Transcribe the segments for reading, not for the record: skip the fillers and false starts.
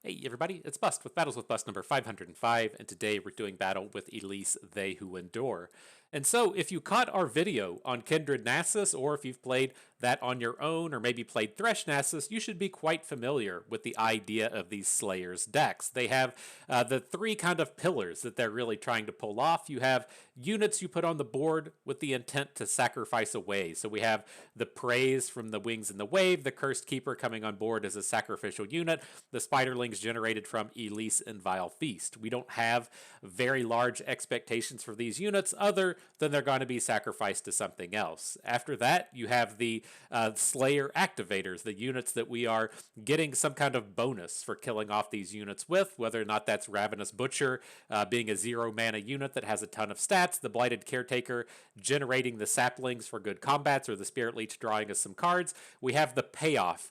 Hey everybody, it's Bust with Battles with Bust number 505, and today we're doing battle with Elise, They Who Endure. And so, if you caught our video on Kindred Nasus, or if you've played that on your own, or maybe played Thresh Nasus, you should be quite familiar with the idea of these Slayers decks. They have the three kind of pillars that they're really trying to pull off. You have units you put on the board with the intent to sacrifice away. So we have the Praise from the Wings and the Wave, the Cursed Keeper coming on board as a sacrificial unit, the Spiderlings generated from Elise and Vile Feast. We don't have very large expectations for these units other than they're going to be sacrificed to something else. After that, you have the Slayer Activators, the units that we are getting some kind of bonus for killing off these units with, whether or not that's Ravenous Butcher being a 0-mana unit that has a ton of stats, the Blighted Caretaker generating the saplings for good combats, or the Spirit Leech drawing us some cards. We have the payoff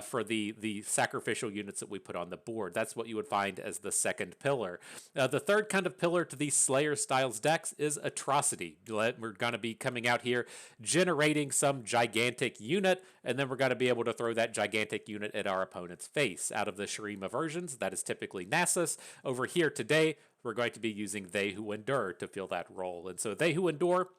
for the sacrificial units that we put on the board. That's what you would find as the second pillar. The third kind of pillar to these Slayer styles decks is Atrocity. We're going to be coming out here generating some gigantic unit, and then we're going to be able to throw that gigantic unit at our opponent's face. Out of the Shurima versions, that is typically Nasus. Over here today, we're going to be using They Who Endure to fill that role. And so They Who Endure,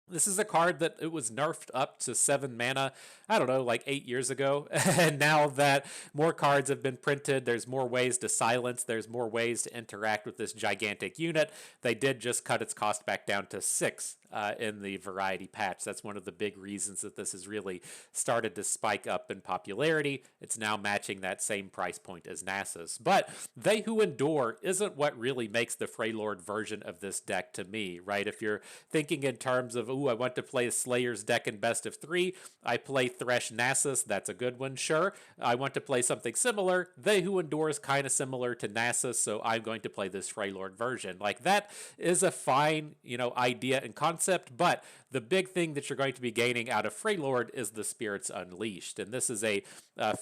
this is a card that it was nerfed up to 7 mana, I don't know, like 8 years ago. And now that more cards have been printed, there's more ways to silence, there's more ways to interact with this gigantic unit. They did just cut its cost back down to 6 in the variety patch. That's one of the big reasons that this has really started to spike up in popularity. It's now matching that same price point as Nasus. But They Who Endure isn't what really makes the Freylord version of this deck to me, right? If you're thinking in terms of, ooh, I want to play a Slayer's deck in best of 3, I play Thresh Nasus, that's a good one, sure. I want to play something similar, They Who Endure is kind of similar to Nasus, so I'm going to play this Freylord version. Like, that is a fine, idea and concept, but the big thing that you're going to be gaining out of Freylord is the Spirits Unleashed, and this is a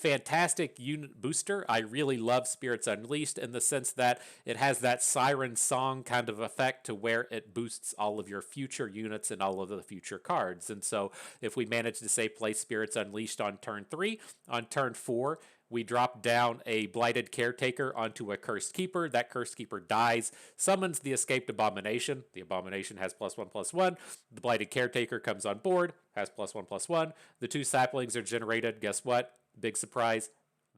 fantastic unit booster. I really love Spirits Unleashed in the sense that it has that siren song kind of effect to where it boosts all of your future units and all of the future cards. And so if we manage to, say, play Spirits Unleashed on turn 3, on turn 4, we drop down a Blighted Caretaker onto a Cursed Keeper. That Cursed Keeper dies, summons the Escaped Abomination. The Abomination has +1/+1. The Blighted Caretaker comes on board, has +1/+1. The 2 saplings are generated. Guess what? Big surprise.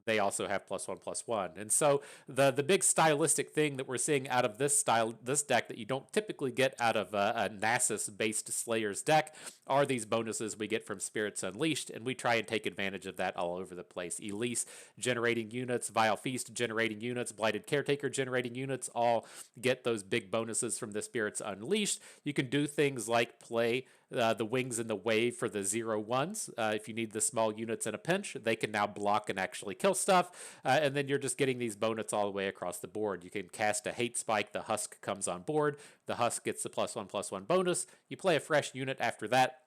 They also have +1/+1. And so the big stylistic thing that we're seeing out of this deck that you don't typically get out of a Nasus-based Slayer's deck are these bonuses we get from Spirits Unleashed, and we try and take advantage of that all over the place. Elise generating units, Vile Feast generating units, Blighted Caretaker generating units, all get those big bonuses from the Spirits Unleashed. You can do things like play the Wings and the Wave for the 0/1s. If you need the small units in a pinch, they can now block and actually kill stuff. And then you're just getting these bonuses all the way across the board. You can cast a Hate Spike. The Husk comes on board. The Husk gets the +1/+1 bonus. You play a fresh unit after that.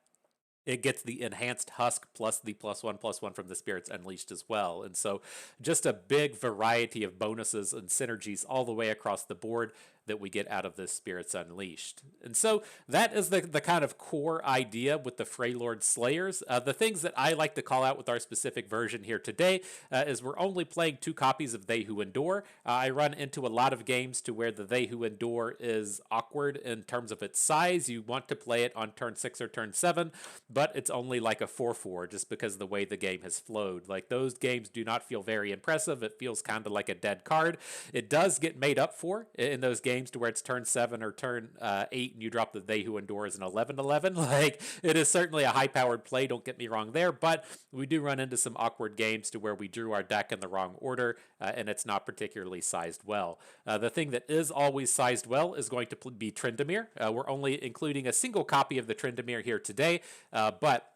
It gets the enhanced Husk plus the +1/+1 from the Spirits Unleashed as well. And so just a big variety of bonuses and synergies all the way across the board that we get out of this Spirits Unleashed. And so that is the kind of core idea with the Freylord Slayers. The things that I like to call out with our specific version here today is we're only playing 2 copies of They Who Endure. I run into a lot of games to where the They Who Endure is awkward in terms of its size. You want to play it on turn 6 or turn 7, but it's only like a 4/4 just because of the way the game has flowed. Like, those games do not feel very impressive. It feels kind of like a dead card. It does get made up for in those games to where it's turn 7 or turn 8 and you drop the They Who Endure as an 11/11. Like, it is certainly a high-powered play, don't get me wrong there, but we do run into some awkward games to where we drew our deck in the wrong order and it's not particularly sized well. The thing that is always sized well is going to be Tryndamere. We're only including a single copy of the Tryndamere here today, but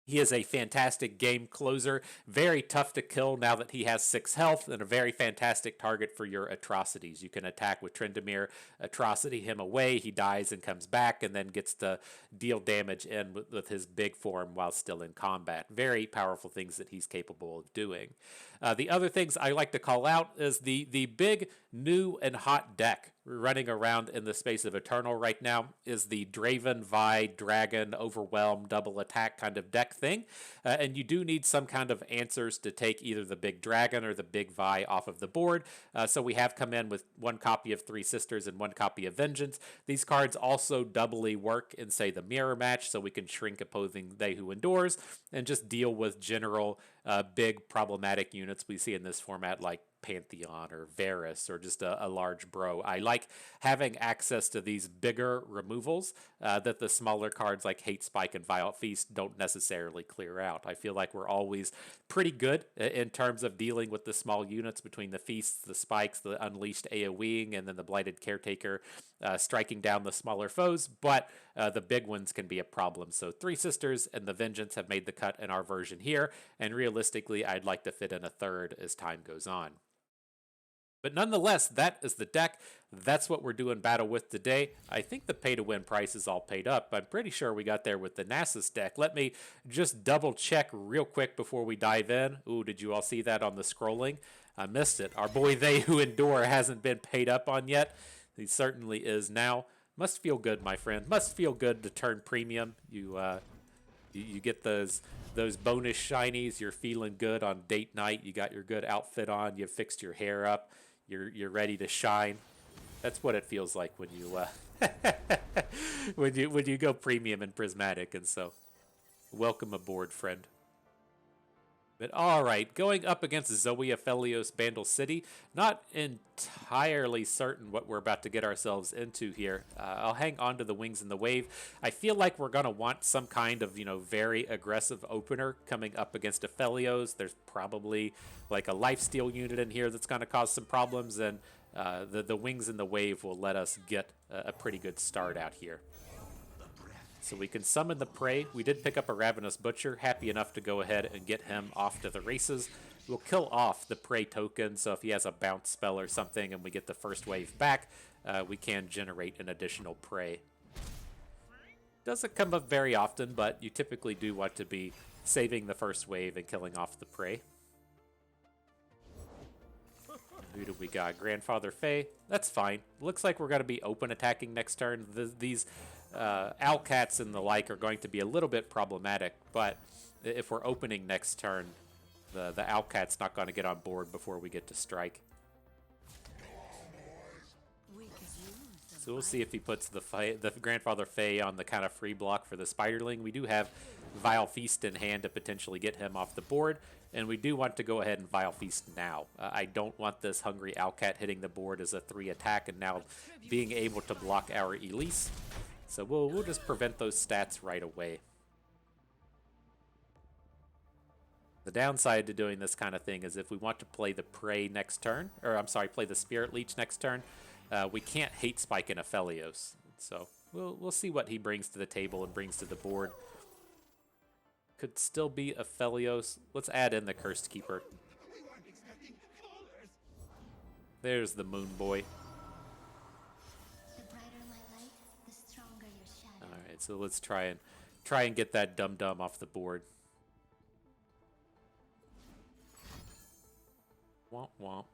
he is a fantastic game closer, very tough to kill now that he has 6 health, and a very fantastic target for your Atrocities. You can attack with Tryndamere, Atrocity him away, he dies and comes back, and then gets to deal damage in with his big form while still in combat. Very powerful things that he's capable of doing. The other things I like to call out is the big, new, and hot deck running around in the space of Eternal right now is the Draven, Vi, Dragon, Overwhelm, double attack kind of deck thing. And you do need some kind of answers to take either the big Dragon or the big Vi off of the board. So we have come in with one copy of Three Sisters and one copy of Vengeance. These cards also doubly work in, say, the mirror match, so we can shrink opposing They Who Endures and just deal with general big problematic units we see in this format, like Pantheon or Varus or just a large bro. I like having access to these bigger removals that the smaller cards like Hate Spike and Violent Feast don't necessarily clear out. I feel like we're always pretty good in terms of dealing with the small units between the Feasts, the Spikes, the Unleashed AoEing, and then the Blighted Caretaker striking down the smaller foes, but the big ones can be a problem. So Three Sisters and the Vengeance have made the cut in our version here, and realistically I'd like to fit in a third as time goes on. But nonetheless, that is the deck. That's what we're doing battle with today. I think the pay-to-win price is all paid up. I'm pretty sure we got there with the Nasus deck. Let me just double-check real quick before we dive in. Ooh, did you all see that on the scrolling? I missed it. Our boy They Who Endure hasn't been paid up on yet. He certainly is now. Must feel good, my friend. Must feel good to turn premium. You get those bonus shinies. You're feeling good on date night. You got your good outfit on. You've fixed your hair up. You're ready to shine. That's what it feels like when you when you go premium and prismatic. And so, welcome aboard, friend. But all right, going up against Zoe Aphelios Bandle City. Not entirely certain what we're about to get ourselves into here. I'll hang on to the Wings in the Wave. I feel like we're going to want some kind of, very aggressive opener coming up against Aphelios. There's probably like a lifesteal unit in here that's going to cause some problems, and the Wings in the Wave will let us get a pretty good start out here. So we can summon the Prey. We did pick up a Ravenous Butcher. Happy enough to go ahead and get him off to the races. We'll kill off the Prey token, so if he has a bounce spell or something and we get the first wave back, we can generate an additional Prey. Doesn't come up very often, but you typically do want to be saving the first wave and killing off the Prey. Who do we got? Grandfather Fae. That's fine. Looks like we're going to be open attacking next turn. These Owlcats and the like are going to be a little bit problematic, but if we're opening next turn, the Owlcat's not going to get on board before we get to strike. So we'll see if he puts the Grandfather Fae on the kind of free block for the Spiderling. We do have Vile Feast in hand to potentially get him off the board, and we do want to go ahead and Vile Feast now. I don't want this Hungry Owlcat hitting the board as a 3 attack and now being able to block our Elise. So we'll just prevent those stats right away. The downside to doing this kind of thing is if we want to play the Prey next turn, or I'm sorry, play the Spirit Leech next turn, we can't Hate Spike in Aphelios. So we'll see what he brings to the table and brings to the board. Could still be Aphelios. Let's add in the Cursed Keeper. There's the Moon Boy. Alright, so let's try and get that dum-dum off the board. Womp womp.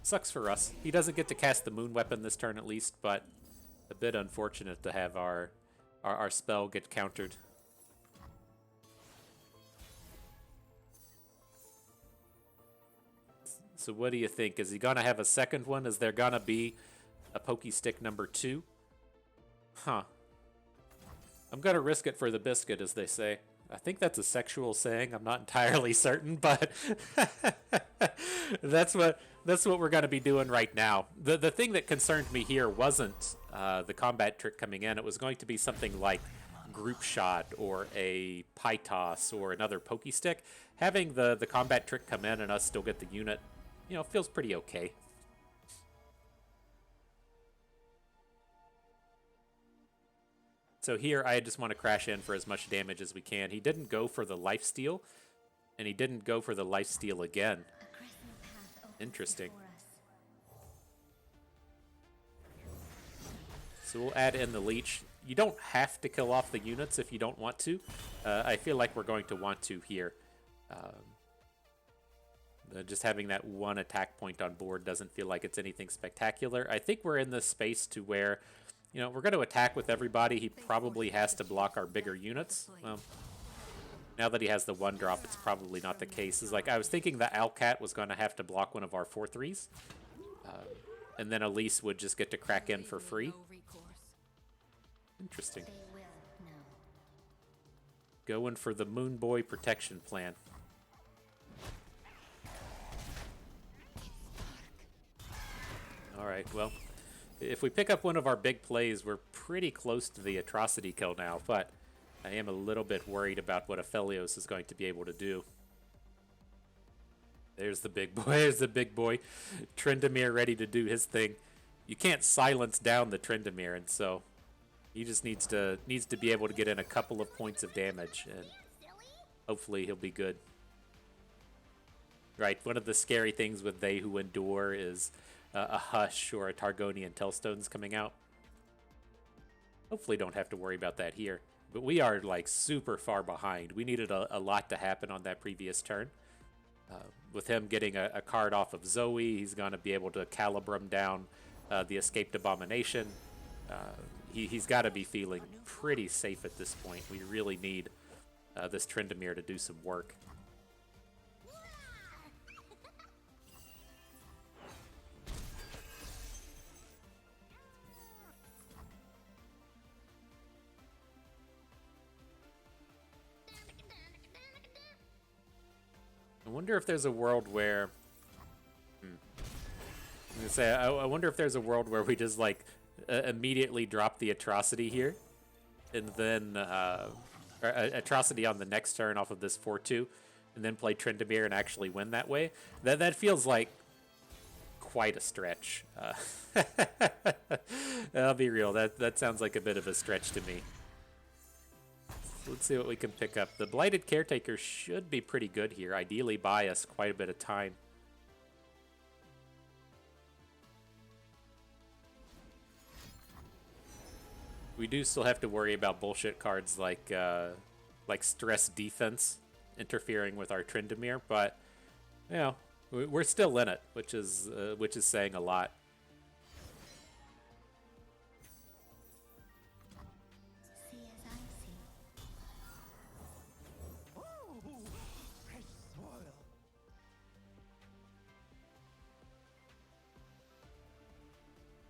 Sucks for us. He doesn't get to cast the Moon Weapon this turn at least, but a bit unfortunate to have our spell get countered. So what do you think? Is he going to have a second one? Is there going to be a Pokey Stick number 2? Huh. I'm going to risk it for the biscuit, as they say. I think that's a sexual saying. I'm not entirely certain, but that's what we're going to be doing right now. The thing that concerned me here wasn't the combat trick coming in. It was going to be something like Group Shot or a Pie Toss or another Pokey Stick. Having the combat trick come in and us still get the unit, feels pretty okay. So here, I just want to crash in for as much damage as we can. He didn't go for the lifesteal, and he didn't go for the lifesteal again. Interesting. So we'll add in the leech. You don't have to kill off the units if you don't want to. I feel like we're going to want to here. Just having that one attack point on board doesn't feel like it's anything spectacular. I think we're in this space to where, you know, we're going to attack with everybody. He probably has to block our bigger units. Well, now that he has the 1-drop, it's probably not the case. It's like I was thinking the Owlcat was going to have to block one of our 4/3s. And then Elise would just get to crack in for free. Interesting. Going for the Moon Boy protection plan. Alright, well, if we pick up one of our big plays, we're pretty close to the Atrocity kill now, but I am a little bit worried about what Aphelios is going to be able to do. There's the big boy. There's the big boy. Tryndamere ready to do his thing. You can't silence down the Tryndamere, and so he just needs to be able to get in a couple of points of damage, and hopefully he'll be good. Right, one of the scary things with They Who Endure is a Hush or a Targonian Tellstones coming out. Hopefully don't have to worry about that here. But we are like super far behind. We needed a lot to happen on that previous turn. With him getting a card off of Zoe, he's going to be able to Calibrum down the Escaped Abomination. He's got to be feeling pretty safe at this point. We really need this Tryndamere to do some work. I wonder if there's a world where... I wonder if there's a world where we just, like, immediately drop the Atrocity here, and then Atrocity on the next turn off of this 4/2, and then play Tryndamere and actually win that way. That feels like quite a stretch. I'll be real, that sounds like a bit of a stretch to me. Let's see what we can pick up. The Blighted Caretaker should be pretty good here. Ideally buy us quite a bit of time. We do still have to worry about bullshit cards like Stress Defense interfering with our Tryndamere, but you know, we're still in it, which is saying a lot.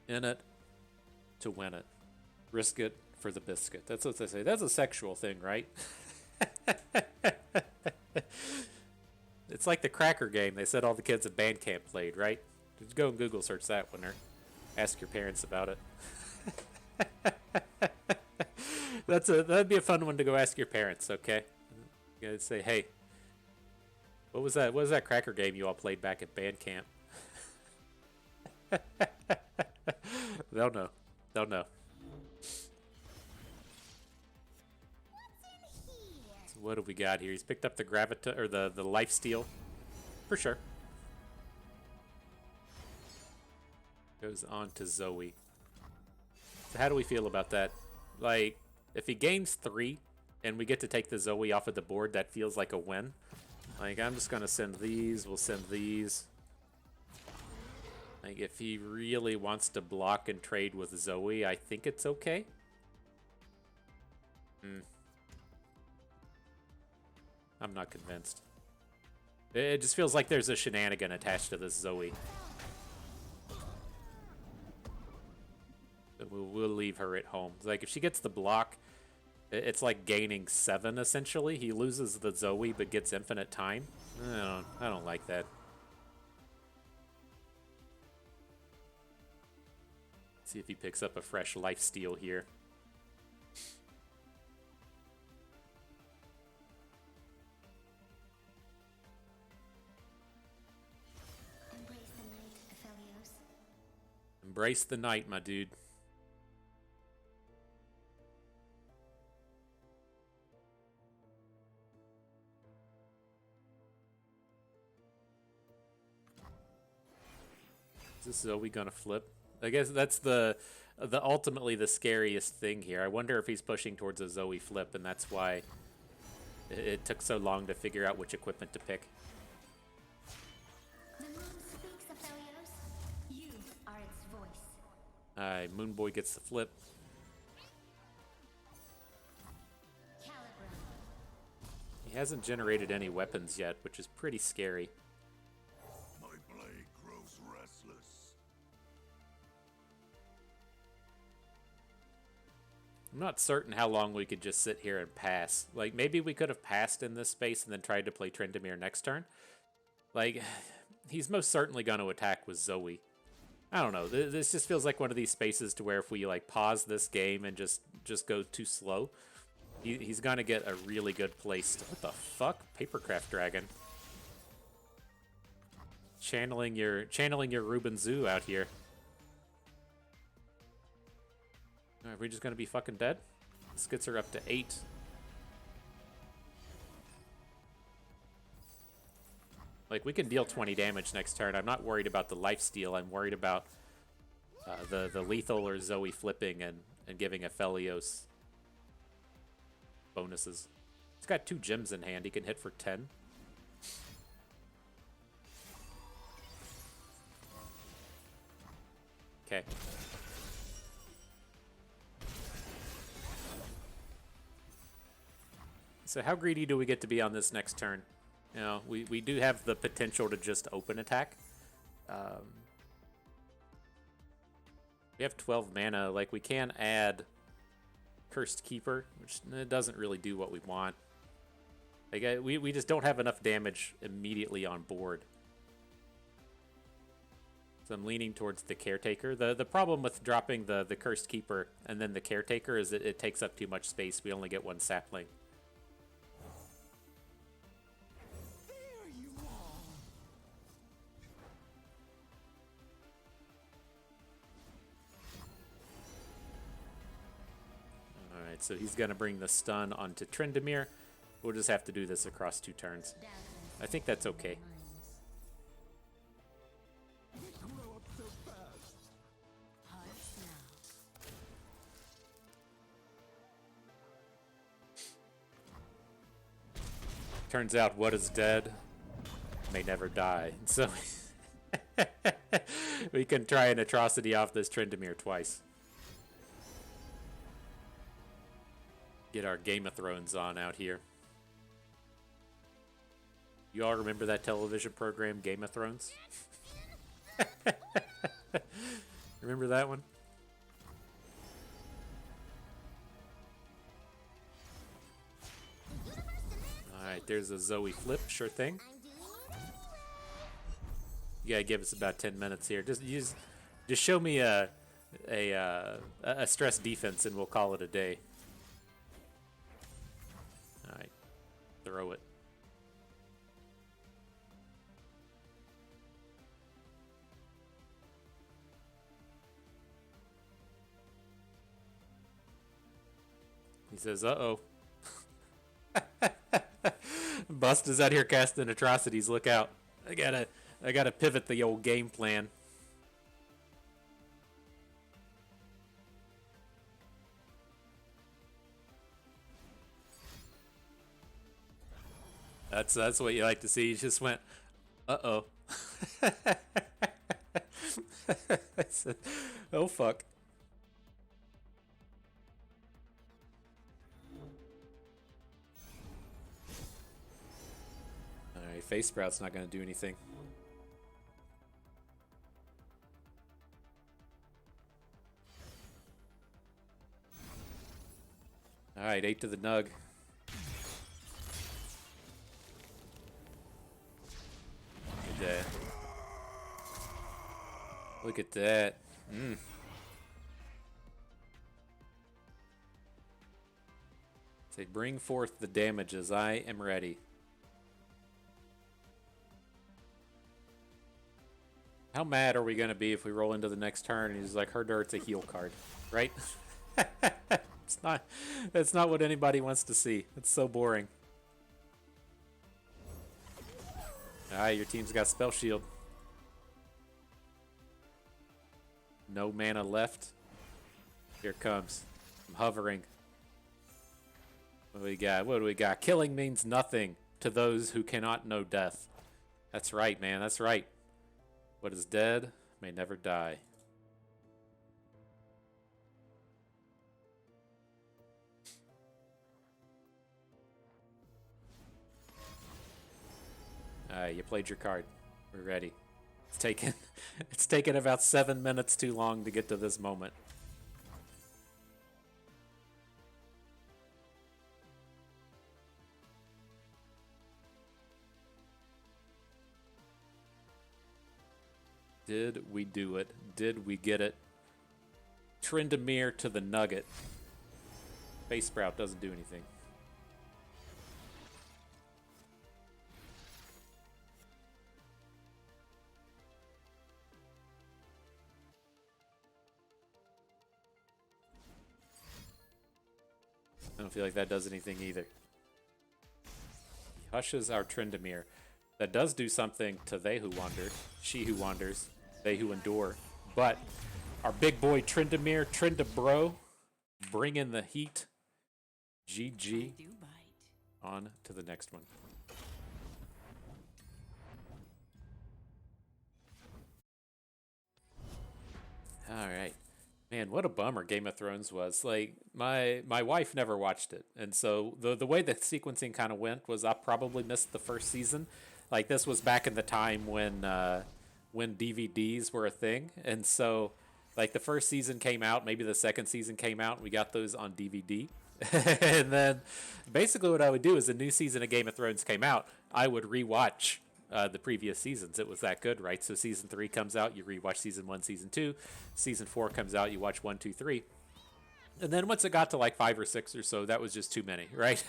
In it to win it. Risk it for the biscuit. That's what they say. That's a sexual thing, right? It's like the cracker game they said all the kids at band camp played, right? Just go and Google search that one or ask your parents about it. That'd be a fun one to go ask your parents, okay? You gotta say, hey, what was that? What was that cracker game you all played back at band camp? They'll know. They'll know. So what have we got here? He's picked up the Gravita or the Lifesteal. For sure. Goes on to Zoe. So how do we feel about that? Like, if he gains 3 and we get to take the Zoe off of the board, that feels like a win. Like, I'm just gonna send these, we'll send these. Like, if he really wants to block and trade with Zoe, I think it's okay. I'm not convinced. It just feels like there's a shenanigan attached to this Zoe. But we'll leave her at home. Like, if she gets the block, it's like gaining 7, essentially. He loses the Zoe, but gets infinite time. I don't like that. See if he picks up a fresh Lifesteal here. Embrace the night, Aphelios. Embrace the night, my dude. Is this Zoe gonna flip? I guess that's the ultimately the scariest thing here. I wonder if he's pushing towards a Zoe flip, and that's why it took so long to figure out which equipment to pick. Alright, Moonboy gets the flip. He hasn't generated any weapons yet, which is pretty scary. My blade grows restless. I'm not certain how long we could just sit here and pass. Like, maybe we could have passed in this space and then tried to play Tryndamere next turn. Like, he's most certainly going to attack with Zoe. I don't know. This just feels like one of these spaces to where if we, like, pause this game and just go too slow, he's going to get a really good place. What the fuck? Papercraft Dragon. Channeling your Ruben Zoo out here. Are we just going to be fucking dead? This gets her up to 8. Like, we can deal 20 damage next turn. I'm not worried about the lifesteal. I'm worried about the lethal or Zoe flipping and giving Aphelios bonuses. He's got 2 gems in hand. He can hit for 10. Okay. So how greedy do we get to be on this next turn? You know, we do have the potential to just open attack. We have 12 mana. Like, we can add Cursed Keeper, which doesn't really do what we want. Like, we just don't have enough damage immediately on board. So I'm leaning towards the Caretaker. The problem with dropping the Cursed Keeper and then the Caretaker is that it takes up too much space. We only get 1 sapling. Alright, so he's going to bring the stun onto Tryndamere. We'll just have to do this across 2 turns. I think that's okay. Turns out what is dead may never die. So we can try an atrocity off this Tryndamere twice. Get our Game of Thrones on out here. You all remember that television program, Game of Thrones? Remember that one? Alright, there's a Zoe flip, sure thing. You gotta give us about 10 minutes here. Just show me a stress defense and we'll call it a day. Alright, throw it. He says, uh-oh. Bust is out here casting atrocities. Look out. I gotta pivot the old game plan. That's what you like to see. You just went, uh-oh. I said, oh fuck. Alright, Face Sprout's not gonna do anything. Alright, 8 to the nug. Look at that. Look at that. Say, bring forth the damages. I am ready. How mad are we going to be if we roll into the next turn and he's like, her dirt's a heal card, right? That's not what anybody wants to see. It's so boring. Alright, your team's got Spell Shield. No mana left. Here it comes. I'm hovering. What do we got? What do we got? Killing means nothing to those who cannot know death. That's right, man. That's right. What is dead may never die. You played your card. We're ready. It's taken it's taken about 7 minutes too long to get to this moment. Did we do it? Did we get it? Tryndamere to the nugget. Face Sprout doesn't do anything. I don't feel like that does anything either. He hushes our Tryndamere. That does do something to They Who Wander. She Who Wanders. They Who Endure. But our big boy Tryndamere, Tryndabro, bring in the heat. GG. On to the next one. All right. Man, what a bummer Game of Thrones was. Like, my wife never watched it. And so the way the sequencing kind of went was I probably missed the first season. Like, this was back in the time when DVDs were a thing. And so, like, the first season came out, maybe the second season came out, we got those on DVD. And then basically what I would do is the new season of Game of Thrones came out, I would rewatch the previous seasons. It was that good, right? So season 3 comes out, you rewatch season 1, season 2. Season 4 comes out, you watch 1, 2, 3. And then once it got to like 5 or 6 or so, that was just too many, right?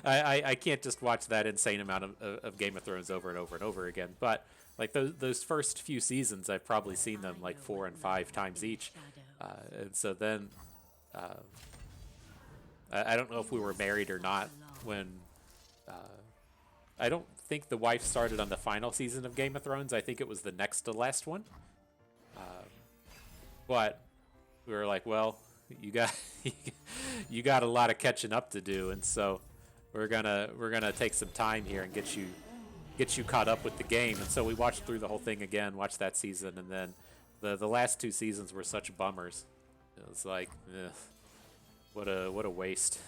I can't just watch that insane amount of Game of Thrones over and over and over again. But like those first few seasons, I've probably seen them like 4 and 5 times each. And so then I don't know if we were married or not when I don't think the wife started on the final season of Game of Thrones. I think it was the next to last one. But we were like, well, you got a lot of catching up to do, and so we're gonna take some time here and get you caught up with the game. And so we watched through the whole thing again, watched that season, and then the last 2 seasons were such bummers. It was like, ugh, what a waste.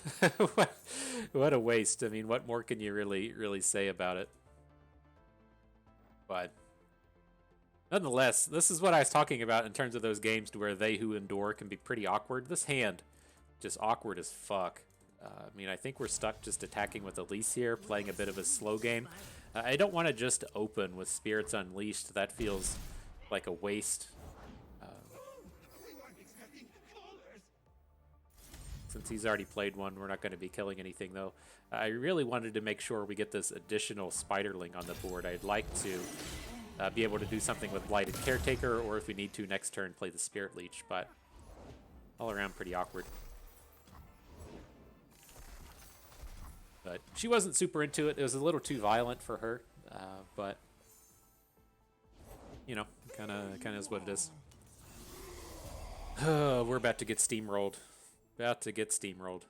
what a waste. I mean, what more can you really say about it? But nonetheless, this is what I was talking about in terms of those games where They Who Endure can be pretty awkward. This hand, just awkward as fuck. I mean, I think we're stuck just attacking with Elise here, playing a bit of a slow game. I don't want to just open with Spirits Unleashed. That feels like a waste. Since he's already played one, we're not going to be killing anything, though. I really wanted to make sure we get this additional Spiderling on the board. I'd like to be able to do something with Blighted Caretaker, or if we need to, next turn, play the Spirit Leech, but all around pretty awkward. But she wasn't super into it. It was a little too violent for her, but, you know, kind of is what it is. We're about to get steamrolled. About to get steamrolled.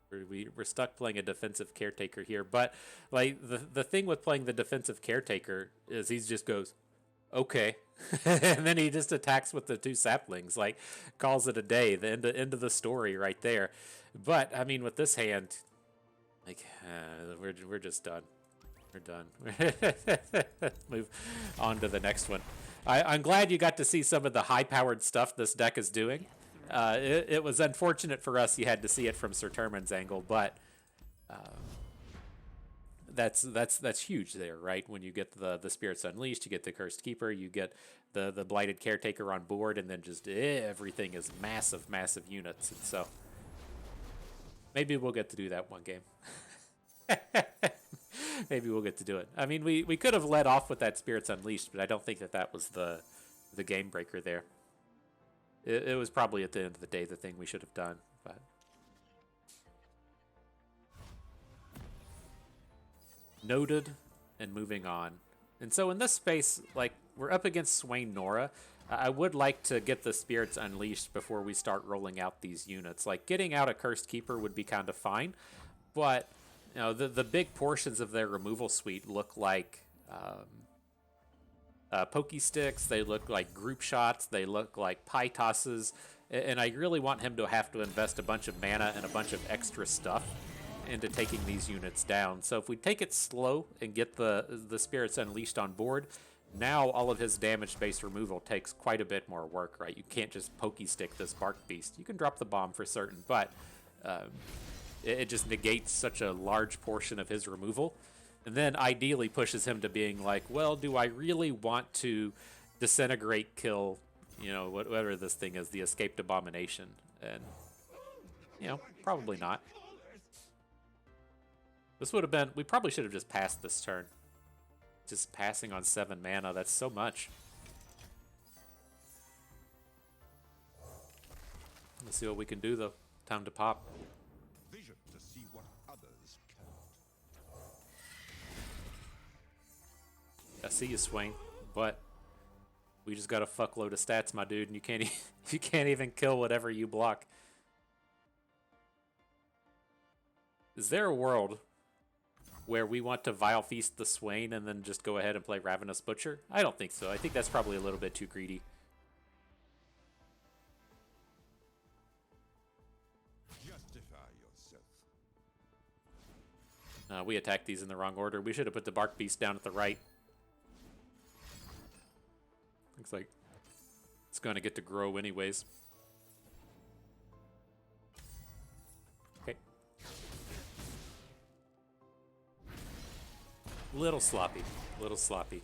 We're stuck playing a defensive caretaker here, but like the thing with playing the defensive caretaker is he just goes, okay, and then he just attacks with the 2 saplings, like calls it a day. The end of the story right there. But I mean, with this hand, like we're just done. We're done. Move on to the next one. I'm glad you got to see some of the high-powered stuff this deck is doing. It was unfortunate for us you had to see it from Sir Termin's angle, but that's huge there, right? When you get the Spirits Unleashed, you get the Cursed Keeper, you get the Blighted Caretaker on board, and then just everything is massive units. And so maybe we'll get to do that one game. Maybe we'll get to do it. I mean, we could have led off with that Spirits Unleashed, but I don't think that was the game breaker there. It was probably at the end of the day the thing we should have done, but noted and moving on. And so in this space, like, we're up against Swain Norra. I would like to get the Spirits Unleashed before we start rolling out these units. Like, getting out a Cursed Keeper would be kind of fine, but you know, the big portions of their removal suite look like pokey sticks, they look like group shots, they look like pie tosses, and I really want him to have to invest a bunch of mana and a bunch of extra stuff into taking these units down. So if we take it slow and get the Spirits Unleashed on board, now all of his damage-based removal takes quite a bit more work, right? You can't just pokey stick this Bark Beast. You can drop the bomb for certain, but it just negates such a large portion of his removal. And then ideally pushes him to being like, well, do I really want to disintegrate kill, you know, whatever this thing is, the Escaped Abomination? And, you know, probably not. This would have been, we probably should have just passed this turn. Just passing on 7 mana, that's so much. Let's see what we can do though. Time to pop. Vision to see what others can't. I see you, Swain, but we just got a fuckload of stats, my dude, and you can't you can't even kill whatever you block. Is there a world where we want to Vile Feast the Swain and then just go ahead and play Ravenous Butcher? I don't think so. I think that's probably a little bit too greedy. Justify yourself. We attacked these in the wrong order. We should have put the Bark Beast down at the right. Looks like it's going to get to grow anyways. Okay. Little sloppy. Little sloppy.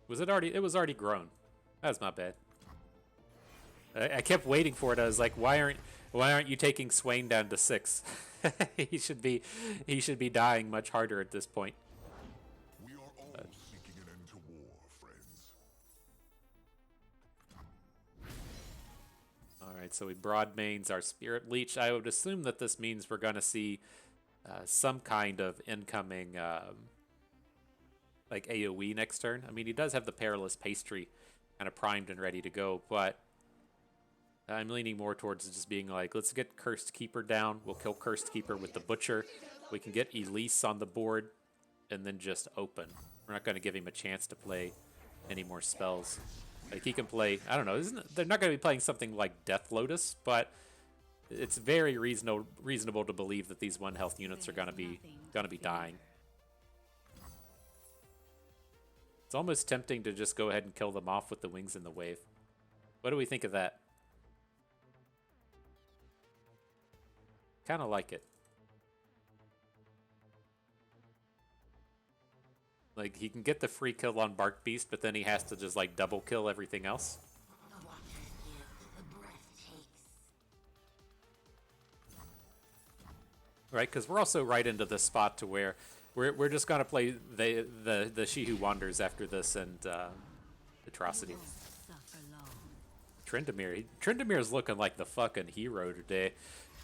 Was it already? It was already grown. That's not bad. I kept waiting for it. I was like, why aren't you taking Swain down to 6? he should be dying much harder at this point. We are all seeking an end to war, friends. All right, so we broad mains our Spirit Leech. I would assume that this means we're going to see some kind of incoming like AoE next turn. I mean, he does have the Perilous Pastry kind of primed and ready to go, but I'm leaning more towards just being like, let's get Cursed Keeper down. We'll kill Cursed Keeper with the Butcher. We can get Elise on the board and then just open. We're not going to give him a chance to play any more spells. Like, he can play, I don't know, they're not going to be playing something like Death Lotus, but it's very reasonable to believe that these 1 health units are going to be dying. It's almost tempting to just go ahead and kill them off with the Wings in the Wave. What do we think of that? Kind of like it. Like, he can get the free kill on Bark Beast, but then he has to just, like, double kill everything else. Right, because we're also right into this spot to where we're just gonna play the She Who Wanders after this and Atrocity. Tryndamere's looking like the fucking hero today.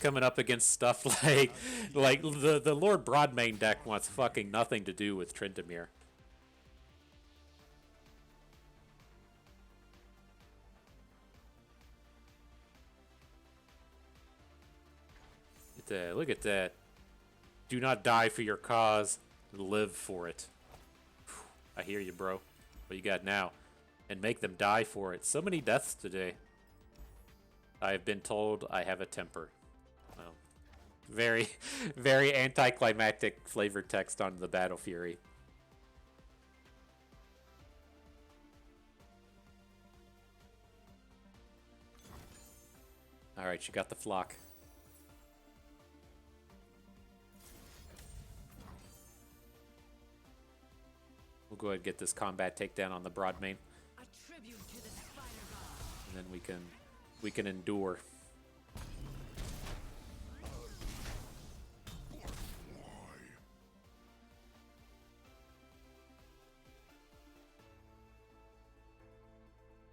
Coming up against stuff like the Lord Broadmain deck wants fucking nothing to do with Tryndamere. Look at that. Do not die for your cause. Live for it. I hear you, bro. What you got now? And make them die for it. So many deaths today. I have been told I have a temper. Well, very, very anticlimactic flavored text on the Battle Fury. Alright, you got the flock. We'll go ahead and get this combat takedown on the Broadmain. And then we can endure.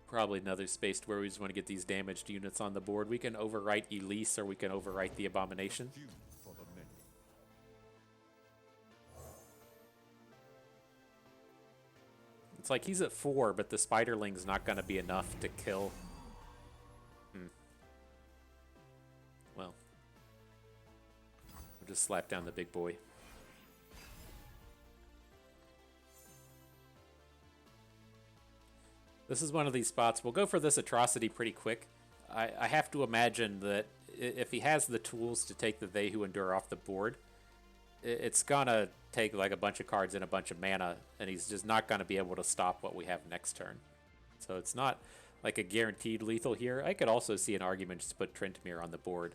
Probably another space where we just want to get these damaged units on the board. We can overwrite Elise or we can overwrite the Abomination. It's like he's at 4, but the Spiderling's not going to be enough to kill. Well, we'll just slap down the big boy. This is one of these spots. We'll go for this Atrocity pretty quick. I have to imagine that if he has the tools to take the They Who Endure off the board, it's gonna take like a bunch of cards and a bunch of mana, and he's just not gonna be able to stop what we have next turn. So it's not like a guaranteed lethal here. I could also see an argument just to put Tryndamere on the board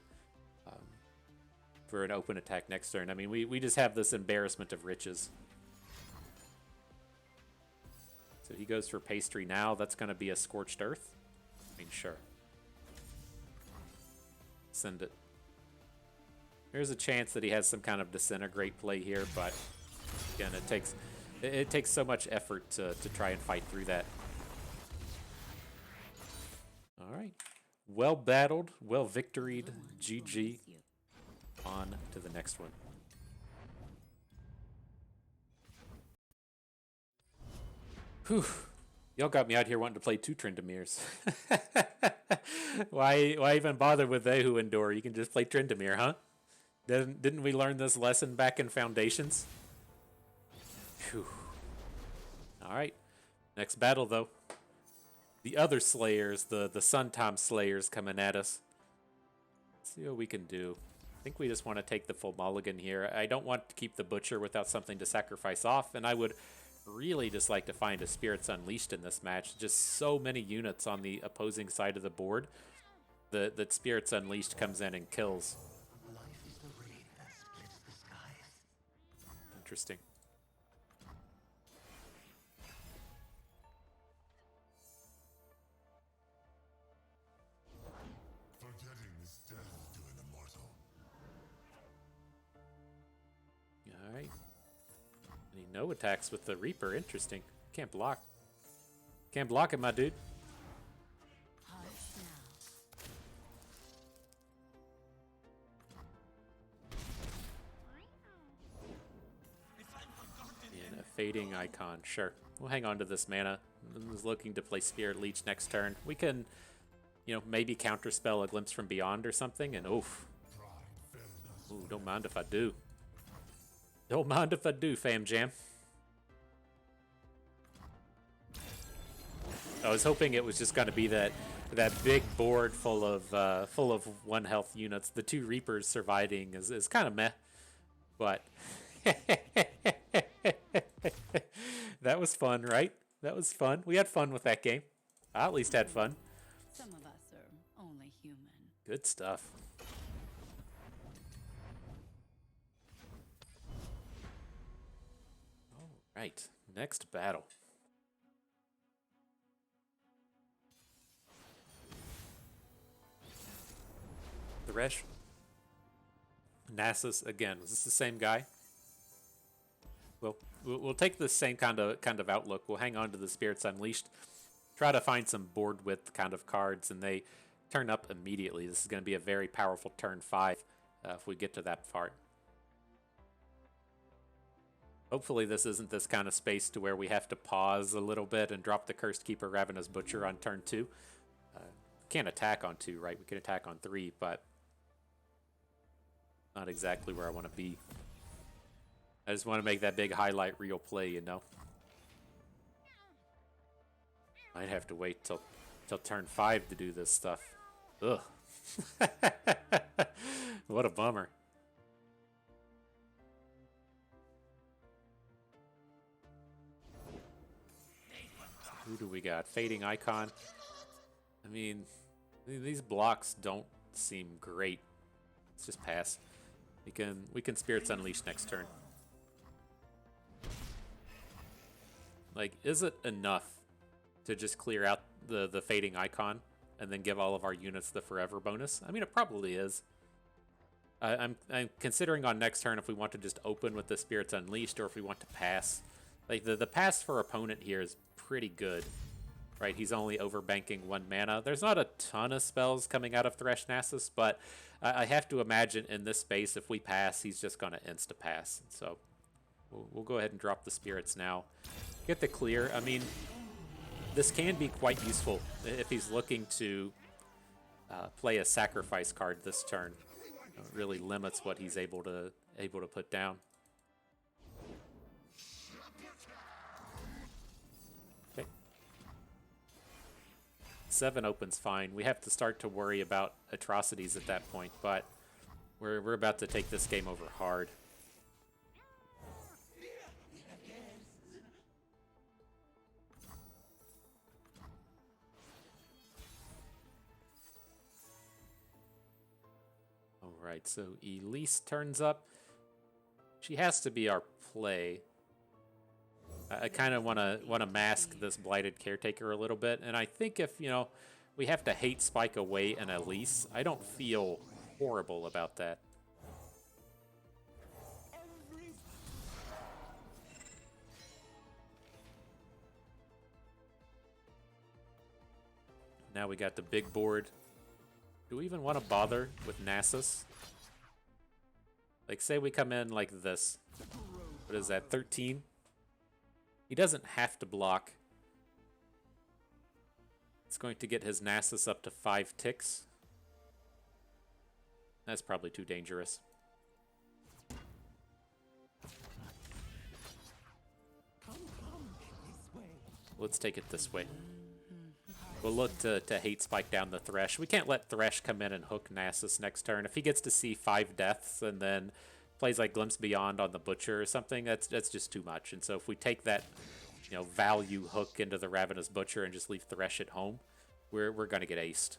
for an open attack next turn. I mean, we just have this embarrassment of riches. So he goes for Pastry now. That's going to be a Scorched Earth. I mean, sure. Send it. There's a chance that he has some kind of Disintegrate play here, but again, it takes so much effort to try and fight through that. All right. Well battled, well victoried. GG. On to the next one. Whew. Y'all got me out here wanting to play 2 Tryndameres. Why even bother with They Who Endure? You can just play Tryndamere, huh? Didn't we learn this lesson back in Foundations? Whew. All right. Next battle, though. The other Slayers, the Suntime Slayers coming at us. Let's see what we can do. I think we just want to take the full mulligan here. I don't want to keep the Butcher without something to sacrifice off, and I would really just like to find a Spirits Unleashed in this match. Just so many units on the opposing side of the board that Spirits Unleashed comes in and kills. Life is the rain that splits the skies. Interesting. Forgetting is death to an immortal. All right. Any no attacks with the Reaper. Interesting. Can't block. Can't block it, my dude. And a Fading Icon. Sure. We'll hang on to this mana. I was looking to play Spirit Leech next turn. We can, maybe counterspell a Glimpse from Beyond or something, and oof. Ooh, don't mind if I do. Don't mind if I do, fam jam. I was hoping it was just going to be that big board full of 1 health units. The 2 Reapers surviving is kind of meh, but that was fun, right? That was fun. We had fun with that game. I at least had fun. Some of us are only human. Good stuff. All right, next battle. Thresh. Nasus again. Was this the same guy? Well, we'll take the same kind of outlook. We'll hang on to the Spirits Unleashed. Try to find some board width kind of cards, and they turn up immediately. This is going to be a very powerful turn 5 if we get to that part. Hopefully this isn't this kind of space to where we have to pause a little bit and drop the Cursed Keeper Ravenous Butcher on turn 2. Can't attack on 2, right? We can attack on 3, but not exactly where I want to be. I just want to make that big highlight reel play, you know? Might have to wait till turn 5 to do this stuff. Ugh. What a bummer. Who do we got? Fading Icon. I mean, these blocks don't seem great. Let's just pass. We can Spirits Unleashed next turn. Like, is it enough to just clear out the Fading Icon and then give all of our units the Forever bonus? I mean, it probably is. I'm considering on next turn if we want to just open with the Spirits Unleashed or if we want to pass. Like, the pass for opponent here is pretty good, right? He's only overbanking 1 mana. There's not a ton of spells coming out of Thresh Nasus, but I have to imagine in this space, if we pass, he's just going to insta-pass. So we'll go ahead and drop the Spirits now. Get the clear. I mean, this can be quite useful if he's looking to play a sacrifice card this turn. It really limits what he's able to put down. 7 open's fine. We have to start to worry about Atrocities at that point, but we're about to take this game over hard. Alright, so Elise turns up. She has to be our play. I kind of want to mask this Blighted Caretaker a little bit, and I think if, you know, we have to hate spike away an Elise, I don't feel horrible about that. Now we got the big board. Do we even want to bother with Nasus? Like, say we come in like this. What is that, 13? He doesn't have to block. It's going to get his Nasus up to 5 ticks. That's probably too dangerous. Let's take it this way. We'll look to hate spike down the Thresh. We can't let Thresh come in and hook Nasus next turn. If he gets to see 5 deaths and then plays like Glimpse Beyond on the Butcher or something, that's just too much. And so if we take that, you know, value hook into the Ravenous Butcher and just leave Thresh at home, we're going to get aced.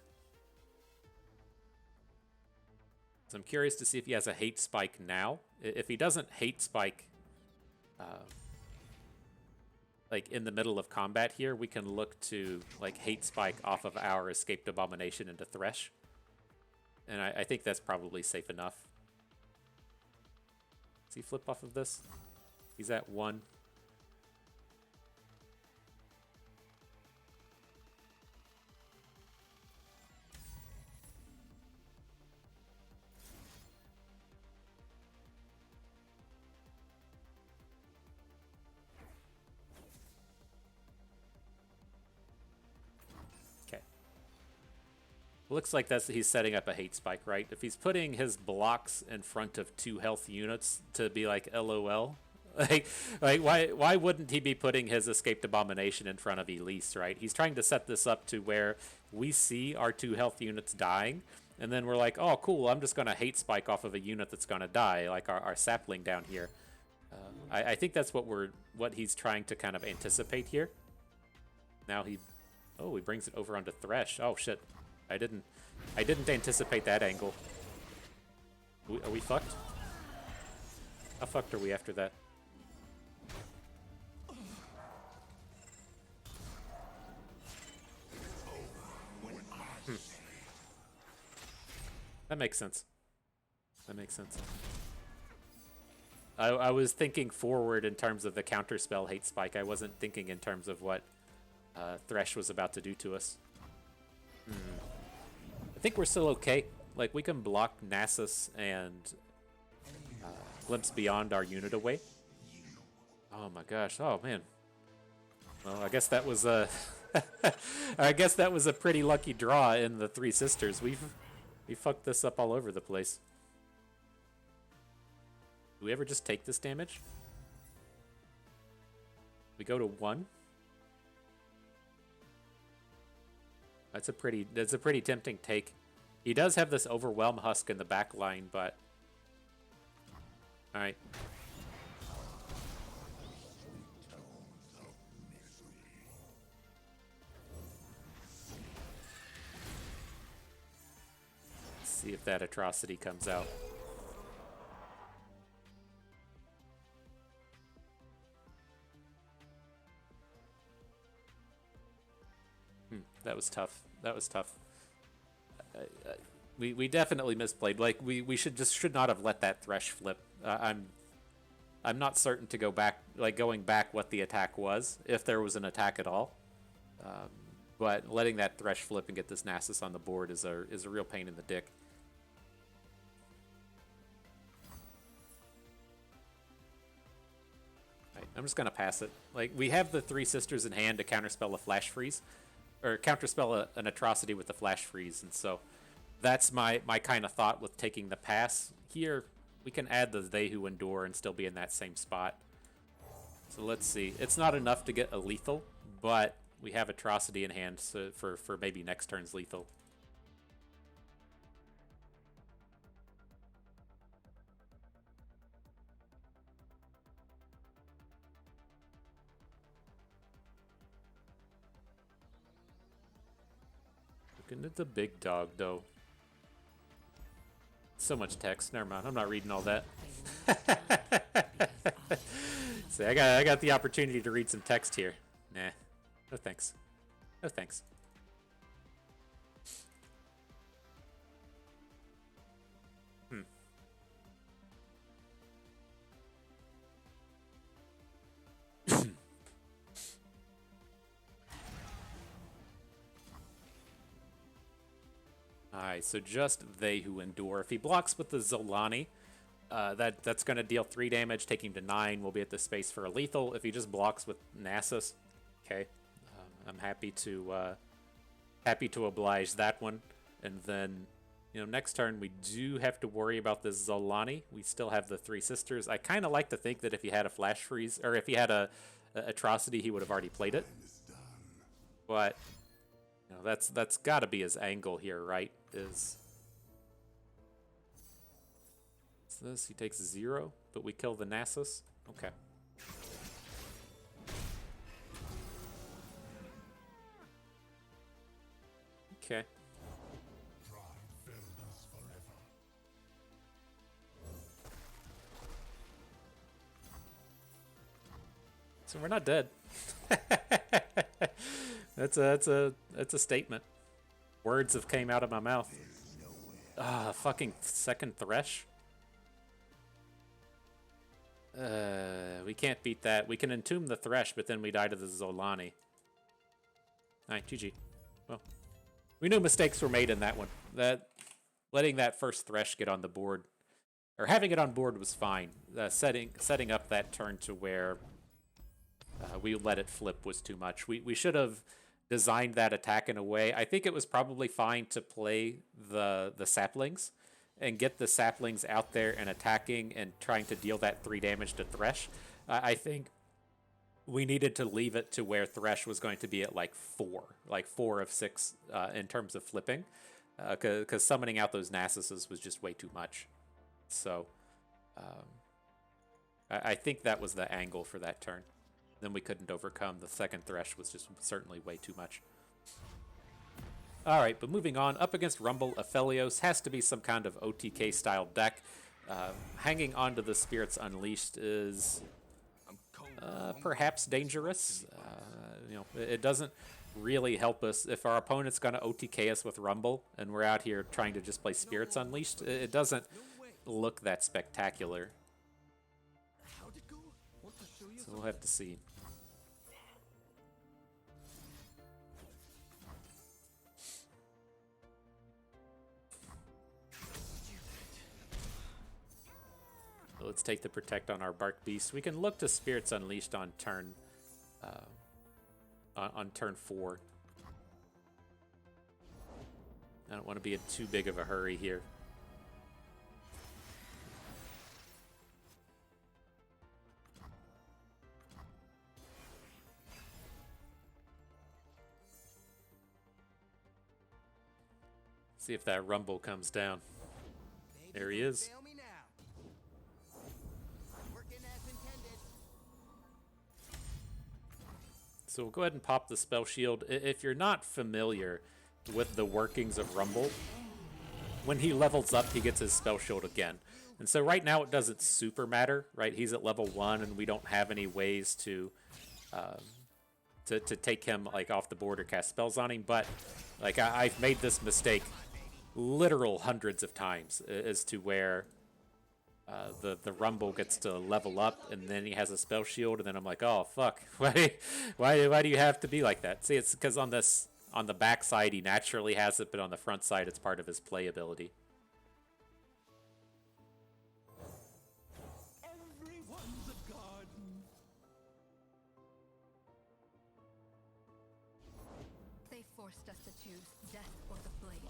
So I'm curious to see if he has a hate spike now. If he doesn't hate spike like in the middle of combat here, we can look to like hate spike off of our Escaped Abomination into Thresh. And I think that's probably safe enough. Does he flip off of this? He's at 1. Looks like he's setting up a hate spike, right? If he's putting his blocks in front of 2 health units to be like LOL, like why wouldn't he be putting his Escaped Abomination in front of Elise, right? He's trying to set this up to where we see our 2 health units dying, and then we're like, oh cool, I'm just gonna hate spike off of a unit that's gonna die, like our sapling down here. I think that's what he's trying to kind of anticipate here. Now he brings it over onto Thresh. Oh shit. I didn't anticipate that angle. Are we fucked? How fucked are we after that? That makes sense. That makes sense. I was thinking forward in terms of the counterspell hate spike. I wasn't thinking in terms of what Thresh was about to do to us. I think we're still okay. Like, we can block Nasus and Glimpse Beyond our unit away. Oh my gosh. Oh man. Well, I guess that was a I guess that was a pretty lucky draw in the Three Sisters. We fucked this up all over the place. Do we ever just take this damage? We go to 1. That's a pretty tempting take. He does have this Overwhelm Husk in the back line, but all right. Let's see if that Atrocity comes out. That was tough. That was tough. We definitely misplayed. Like we should not have let that Thresh flip. I'm not certain to go back, like going back what the attack was, if there was an attack at all. But letting that Thresh flip and get this Nasus on the board is a real pain in the dick. Right, I'm just gonna pass it. Like, we have the Three Sisters in hand to counterspell a Flash Freeze. Or counterspell an Atrocity with the Flash Freeze, and so that's my kind of thought with taking the pass. Here, we can add the They Who Endure and still be in that same spot. So let's see. It's not enough to get a lethal, but we have Atrocity in hand so for maybe next turn's lethal. Looking at the big dog, though. So much text. Never mind. I'm not reading all that. See, I got the opportunity to read some text here. Nah. No thanks. No thanks. Alright, so just They Who Endure. If he blocks with the Zolani, that's going to deal 3 damage, take him to 9. We'll be at the space for a lethal. If he just blocks with Nasus, okay, I'm happy to oblige that one. And then, you know, next turn we do have to worry about this Zolani. We still have the 3 sisters. I kind of like to think that if he had a flash freeze, or if he had a Atrocity, he would have already played it. But you know, that's got to be his angle here, right? Is this? He takes 0, but we kill the Nasus. Okay. Okay. So we're not dead. That's a statement. Words have came out of my mouth. Ah, fucking second Thresh. We can't beat that. We can entomb the Thresh, but then we die to the Zolani. Alright, GG. Well, we knew mistakes were made in that one. That letting that first Thresh get on the board, or having it on board, was fine. Setting up that turn to where we let it flip was too much. We should have designed that attack in a way. I think it was probably fine to play the saplings and get the saplings out there and attacking and trying to deal that 3 damage to Thresh. I think we needed to leave it to where Thresh was going to be at like 4 of 6 in terms of flipping, because summoning out those Nasuses was just way too much. So I think that was the angle for that turn. Then we couldn't overcome. The second Thresh was just certainly way too much. Alright, but moving on. Up against Rumble, Aphelios has to be some kind of OTK-style deck. Hanging onto the Spirits Unleashed is perhaps dangerous. You know, it doesn't really help us. If our opponent's going to OTK us with Rumble, and we're out here trying to just play Spirits Unleashed, it doesn't look that spectacular. So we'll have to see. Let's take the Protect on our Bark Beast. We can look to Spirits Unleashed on turn on turn 4. I don't want to be in too big of a hurry here. See if that Rumble comes down. There he is. So we'll go ahead and pop the Spell Shield. If you're not familiar with the workings of Rumble, when he levels up, he gets his Spell Shield again. And so right now it doesn't super matter, right? He's at level 1 and we don't have any ways to take him like off the board or cast spells on him. But like I've made this mistake literal hundreds of times as to where the Rumble gets to level up and then he has a Spell Shield and then I'm like, oh fuck, why do you have to be like that? See, it's because on the back side he naturally has it, but on the front side it's part of his playability. Everyone's a garden. They forced us to choose death or the blade.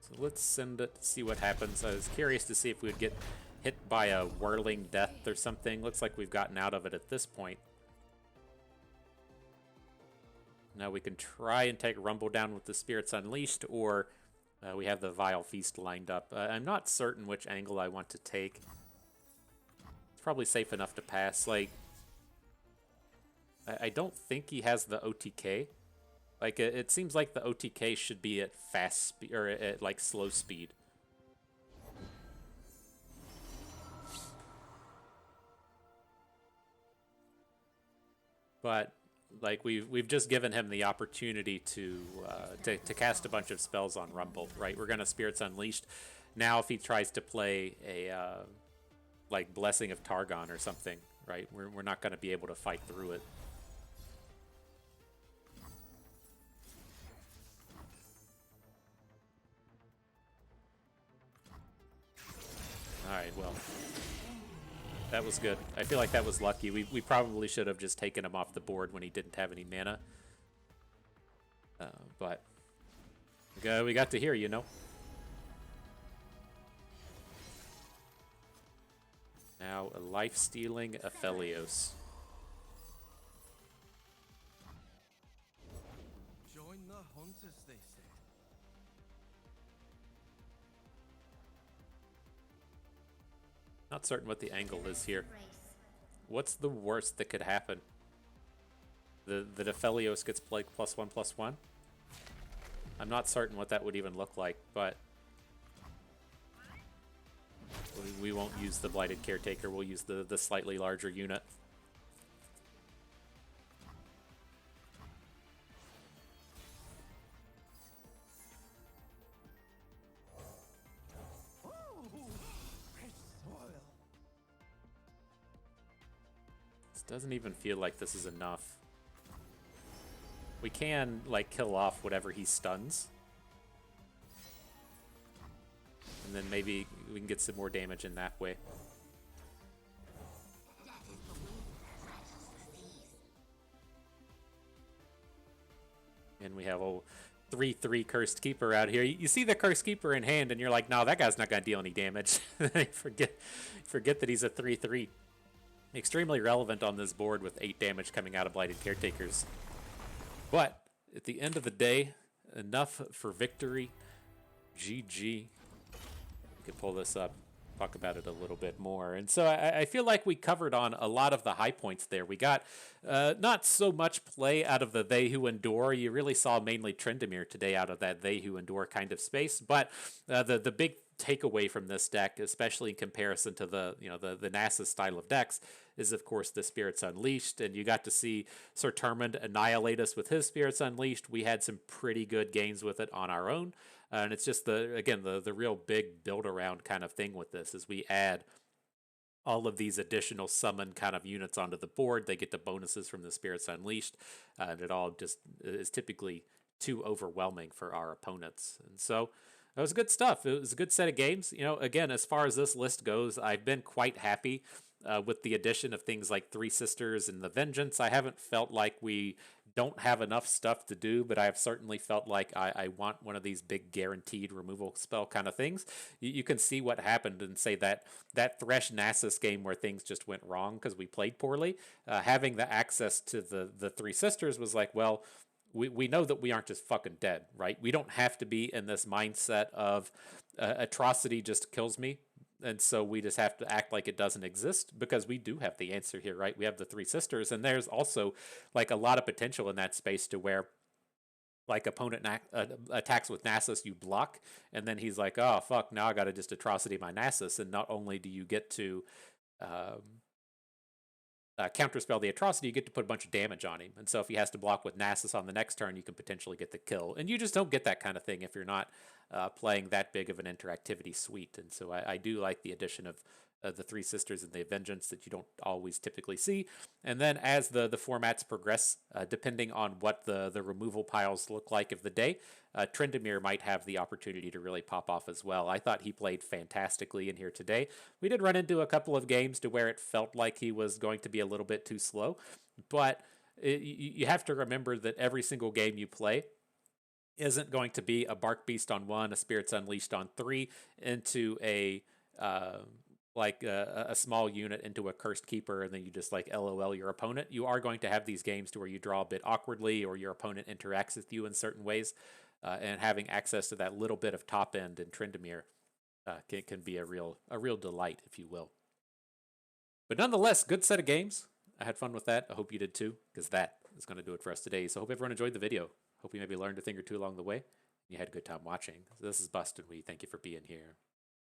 So let's send it, see what happens. I was curious to see if we would get hit by a whirling death or something. Looks like we've gotten out of it at this point. Now we can try and take Rumble down with the Spirits Unleashed, or we have the Vile Feast lined up. I'm not certain which angle I want to take. It's probably safe enough to pass. Like, I don't think he has the OTK. Like, it seems like the OTK should be at fast speed, or at, like, slow speed. But like we've just given him the opportunity to cast a bunch of spells on Rumble, right? We're gonna Spirits Unleashed. Now if he tries to play a like Blessing of Targon or something, right? We're not gonna be able to fight through it. All right, well. That was good. I feel like that was lucky. We probably should have just taken him off the board when he didn't have any mana. But we got to hear, you know. Now a life-stealing Aphelios. Join the hunters, they say. Not certain what the angle is here. What's the worst that could happen? The Aphelios gets played +1/+1? I'm not certain what that would even look like, but we won't use the Blighted Caretaker. We'll use the slightly larger unit. Doesn't even feel like this is enough. We can, like, kill off whatever he stuns. And then maybe we can get some more damage in that way. And we have a 3/3 Cursed Keeper out here. You see the Cursed Keeper in hand, and you're like, no, that guy's not going to deal any damage. forget that he's a 3/3. Extremely relevant on this board with 8 damage coming out of Blighted Caretakers. But at the end of the day, enough for victory. GG. We can pull this up, talk about it a little bit more. And so I feel like we covered on a lot of the high points there. We got not so much play out of the They Who Endure. You really saw mainly Tryndamere today out of that They Who Endure kind of space. But the big takeaway from this deck, especially in comparison to the Nasus style of decks, is of course the Spirits Unleashed, and you got to see Sir Termund annihilate us with his Spirits Unleashed. We had some pretty good games with it on our own, and it's just the real big build around kind of thing with this, as we add all of these additional summon kind of units onto the board. They get the bonuses from the Spirits Unleashed, and it all just is typically too overwhelming for our opponents. And so it was good stuff. It was a good set of games. You know, again, as far as this list goes, I've been quite happy with the addition of things like Three Sisters and the Vengeance. I haven't felt like we don't have enough stuff to do, but I have certainly felt like I want one of these big guaranteed removal spell kind of things. You can see what happened and say that Thresh Nasus game where things just went wrong because we played poorly. Having the access to the Three Sisters was like, well, we know that we aren't just fucking dead, right? We don't have to be in this mindset of atrocity just kills me. And so we just have to act like it doesn't exist, because we do have the answer here, right? We have the Three Sisters, and there's also like a lot of potential in that space to where like opponent attacks with Nasus, you block, and then he's like, oh fuck, now I gotta just atrocity my Nasus. And not only do you get to counterspell the atrocity, you get to put a bunch of damage on him. And so if he has to block with Nasus on the next turn, you can potentially get the kill. And you just don't get that kind of thing if you're not playing that big of an interactivity suite. And so I do like the addition of the Three Sisters and the Vengeance that you don't always typically see. And then as the formats progress, depending on what the removal piles look like of the day, Tryndamere might have the opportunity to really pop off as well. I thought he played fantastically in here today. We did run into a couple of games to where it felt like he was going to be a little bit too slow, but you have to remember that every single game you play isn't going to be a Bark Beast on 1, a Spirits Unleashed on 3, into a like a small unit into a cursed keeper and then you just like LOL your opponent, you are going to have these games to where you draw a bit awkwardly or your opponent interacts with you in certain ways. And having access to that little bit of top end in Tryndamere can be a real delight, if you will. But nonetheless, good set of games. I had fun with that. I hope you did too, because that is going to do it for us today. So I hope everyone enjoyed the video. Hope you maybe learned a thing or two along the way. You had a good time watching. So this is Bust, and we thank you for being here.